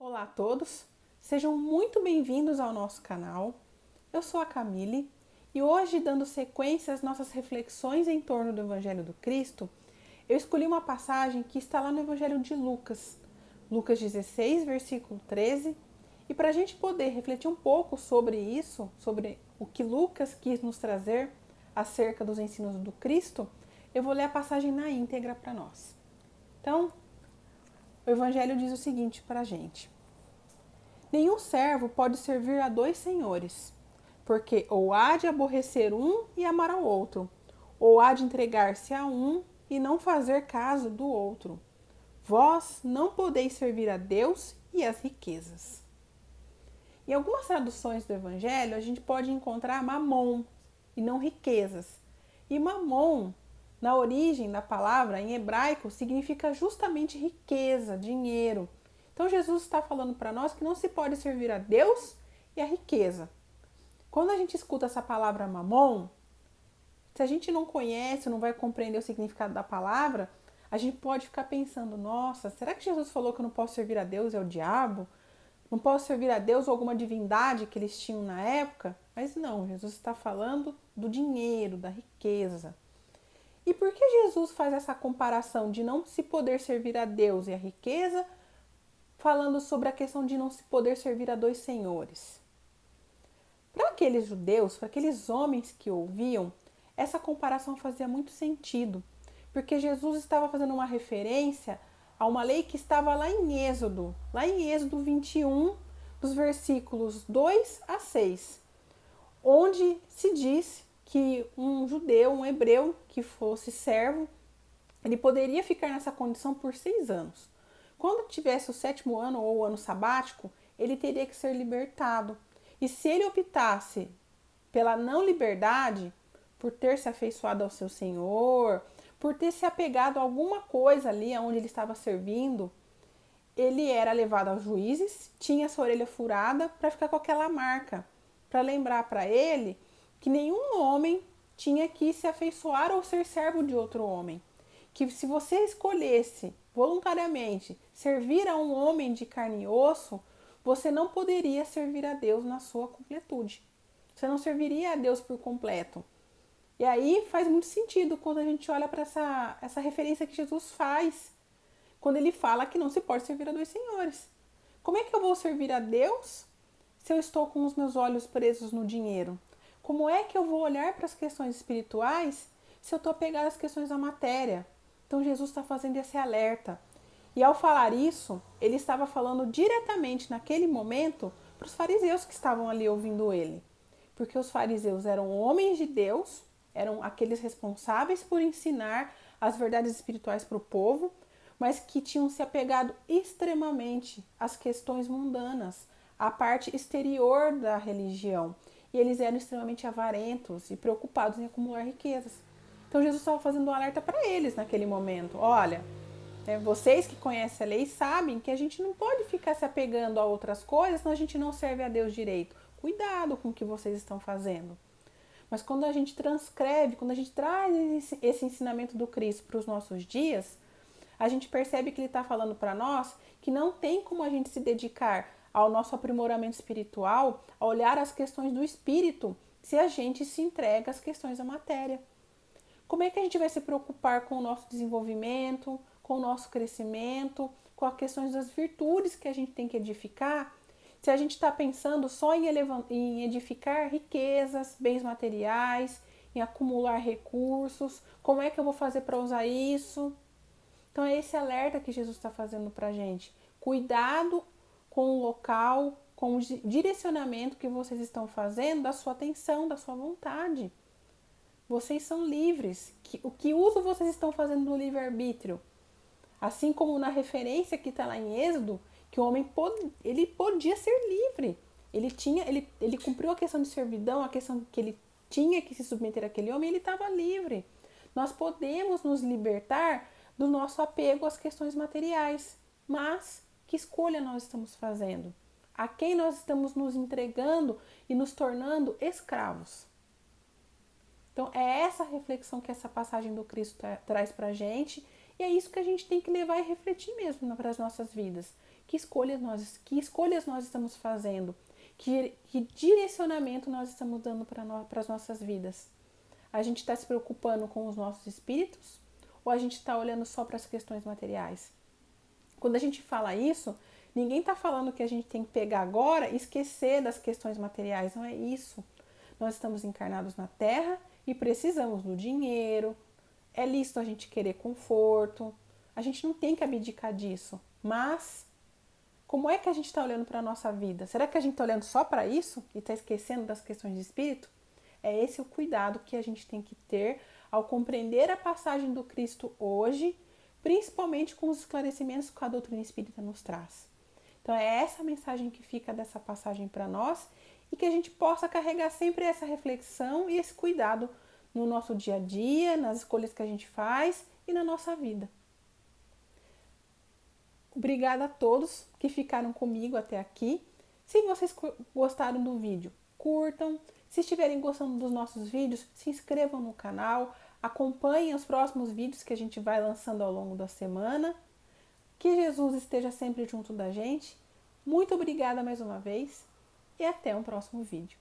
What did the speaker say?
Olá a todos, sejam muito bem-vindos ao nosso canal. Eu sou a Camille e hoje, dando sequência às nossas reflexões em torno do Evangelho do Cristo, eu escolhi uma passagem que está lá no Evangelho de Lucas, Lucas 16, versículo 13, e para a gente poder refletir um pouco sobre isso, sobre o que Lucas quis nos trazer acerca dos ensinos do Cristo, eu vou ler a passagem na íntegra para nós. Então, o Evangelho diz o seguinte para a gente: nenhum servo pode servir a dois senhores, porque ou há de aborrecer um e amar ao outro, ou há de entregar-se a um e não fazer caso do outro. Vós não podeis servir a Deus e às riquezas. Em algumas traduções do Evangelho, a gente pode encontrar mamon e não riquezas. E mamon, na origem da palavra, em hebraico, significa justamente riqueza, dinheiro. Então Jesus está falando para nós que não se pode servir a Deus e a riqueza. Quando a gente escuta essa palavra mamon, se a gente não conhece, não vai compreender o significado da palavra, a gente pode ficar pensando: nossa, será que Jesus falou que eu não posso servir a Deus e ao diabo? Não posso servir a Deus ou alguma divindade que eles tinham na época? Mas não, Jesus está falando do dinheiro, da riqueza. E por que Jesus faz essa comparação de não se poder servir a Deus e a riqueza, falando sobre a questão de não se poder servir a dois senhores? Para aqueles judeus, para aqueles homens que ouviam, essa comparação fazia muito sentido, porque Jesus estava fazendo uma referência a uma lei que estava lá em Êxodo 21, dos versículos 2 a 6, onde se diz que um judeu, um hebreu que fosse servo, ele poderia ficar nessa condição por 6 anos. Quando tivesse o 7º ano ou o ano sabático, ele teria que ser libertado. E se ele optasse pela não liberdade, por ter se afeiçoado ao seu senhor, por ter se apegado a alguma coisa ali onde ele estava servindo, ele era levado aos juízes, tinha sua orelha furada para ficar com aquela marca, para lembrar para ele que nenhum homem tinha que se afeiçoar ou ser servo de outro homem. Que se você escolhesse voluntariamente servir a um homem de carne e osso, você não poderia servir a Deus na sua completude. Você não serviria a Deus por completo. E aí faz muito sentido quando a gente olha para essa referência que Jesus faz, quando ele fala que não se pode servir a dois senhores. Como é que eu vou servir a Deus se eu estou com os meus olhos presos no dinheiro? Como é que eu vou olhar para as questões espirituais se eu estou apegado às questões da matéria? Então Jesus está fazendo esse alerta. E ao falar isso, ele estava falando diretamente naquele momento para os fariseus que estavam ali ouvindo ele. Porque os fariseus eram homens de Deus, eram aqueles responsáveis por ensinar as verdades espirituais para o povo, mas que tinham se apegado extremamente às questões mundanas, à parte exterior da religião. E eles eram extremamente avarentos e preocupados em acumular riquezas. Então Jesus estava fazendo um alerta para eles naquele momento. Olha, vocês que conhecem a lei sabem que a gente não pode ficar se apegando a outras coisas, senão a gente não serve a Deus direito. Cuidado com o que vocês estão fazendo. Mas quando a gente transcreve, quando a gente traz esse ensinamento do Cristo para os nossos dias, a gente percebe que ele está falando para nós que não tem como a gente se dedicar ao nosso aprimoramento espiritual, a olhar as questões do espírito, se a gente se entrega às questões da matéria. Como é que a gente vai se preocupar com o nosso desenvolvimento, com o nosso crescimento, com as questões das virtudes que a gente tem que edificar, se a gente está pensando só em edificar riquezas, bens materiais, em acumular recursos? Como é que eu vou fazer para usar isso? Então é esse alerta que Jesus está fazendo para a gente. Cuidado com o local, com o direcionamento que vocês estão fazendo da sua atenção, da sua vontade. Vocês são livres. O que uso vocês estão fazendo do livre-arbítrio? Assim como na referência que está lá em Êxodo, que o homem ele podia ser livre. Ele cumpriu a questão de servidão, a questão que ele tinha que se submeter àquele homem, ele estava livre. Nós podemos nos libertar do nosso apego às questões materiais, mas que escolha nós estamos fazendo? A quem nós estamos nos entregando e nos tornando escravos? Então é essa reflexão que essa passagem do Cristo traz para a gente E é isso que a gente tem que levar e refletir mesmo para as nossas vidas. Que escolhas nós estamos fazendo? Que direcionamento nós estamos dando para as nossas vidas? A gente está se preocupando com os nossos espíritos ou a gente está olhando só para as questões materiais? Quando a gente fala isso, ninguém está falando que a gente tem que pegar agora e esquecer das questões materiais. Não é isso. Nós estamos encarnados na Terra e precisamos do dinheiro. É lícito a gente querer conforto. A gente não tem que abdicar disso. Mas como é que a gente está olhando para a nossa vida? Será que a gente está olhando só para isso e está esquecendo das questões de espírito? É esse o cuidado que a gente tem que ter ao compreender a passagem do Cristo hoje, principalmente com os esclarecimentos que a doutrina espírita nos traz. Então é essa mensagem que fica dessa passagem para nós e que a gente possa carregar sempre essa reflexão e esse cuidado no nosso dia a dia, nas escolhas que a gente faz e na nossa vida. Obrigada a todos que ficaram comigo até aqui. Se vocês gostaram do vídeo, curtam. Se estiverem gostando dos nossos vídeos, se inscrevam no canal, acompanhem os próximos vídeos que a gente vai lançando ao longo da semana. Que Jesus esteja sempre junto da gente. Muito obrigada mais uma vez e até um próximo vídeo.